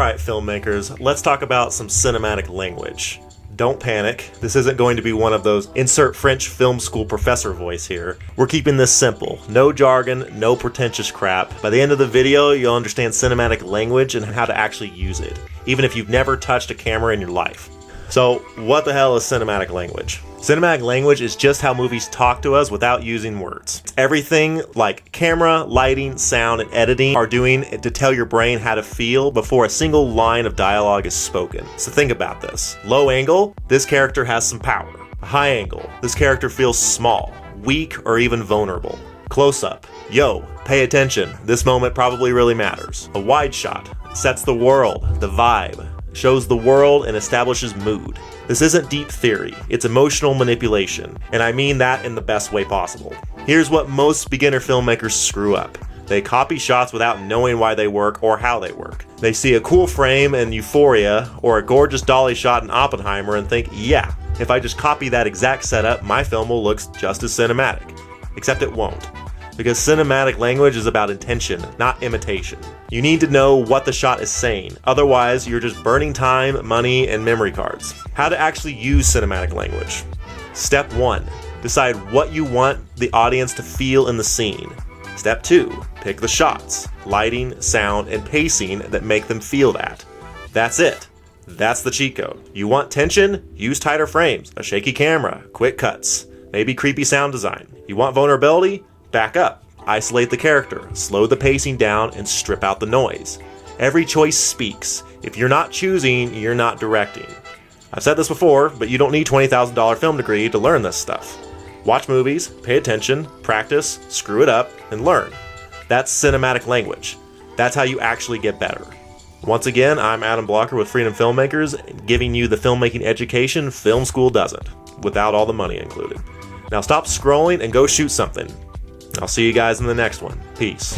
Alright, filmmakers, let's talk about some cinematic language. Don't panic, this isn't going to be one of those insert French film school professor voice here. We're keeping this simple. No jargon, no pretentious crap. By the end of the video, you'll understand cinematic language and how to actually use it, even if you've never touched a camera in your life. So, what the hell is cinematic language? Cinematic language is just how movies talk to us without using words. It's everything like camera, lighting, sound, and editing are doing to tell your brain how to feel before a single line of dialogue is spoken. So think about this. Low angle, this character has some power. A high angle, this character feels small, weak, or even vulnerable. Close up, yo, pay attention, this moment probably really matters. A wide shot sets the world, the vibe, shows the world and establishes mood. This isn't deep theory, it's emotional manipulation, and I mean that in the best way possible. Here's what most beginner filmmakers screw up. They copy shots without knowing why they work or how they work. They see a cool frame in Euphoria or a gorgeous dolly shot in Oppenheimer and think, yeah, if I just copy that exact setup, my film will look just as cinematic. Except it won't. Because cinematic language is about intention, not imitation. You need to know what the shot is saying, otherwise you're just burning time, money, and memory cards. How to actually use cinematic language. Step 1. Decide what you want the audience to feel in the scene. Step 2. Pick the shots, lighting, sound, and pacing that make them feel that. That's it. That's the cheat code. You want tension? Use tighter frames, a shaky camera, quick cuts, maybe creepy sound design. You want vulnerability? Back up, isolate the character, slow the pacing down, and strip out the noise. Every choice speaks. If you're not choosing, you're not directing. I've said this before, but you don't need a $20,000 film degree to learn this stuff. Watch movies, pay attention, practice, screw it up, and learn. That's cinematic language. That's how you actually get better. Once again, I'm Adam Blocker with Freedom Filmmakers, giving you the filmmaking education film school doesn't, without all the money included. Now stop scrolling and go shoot something. I'll see you guys in the next one. Peace.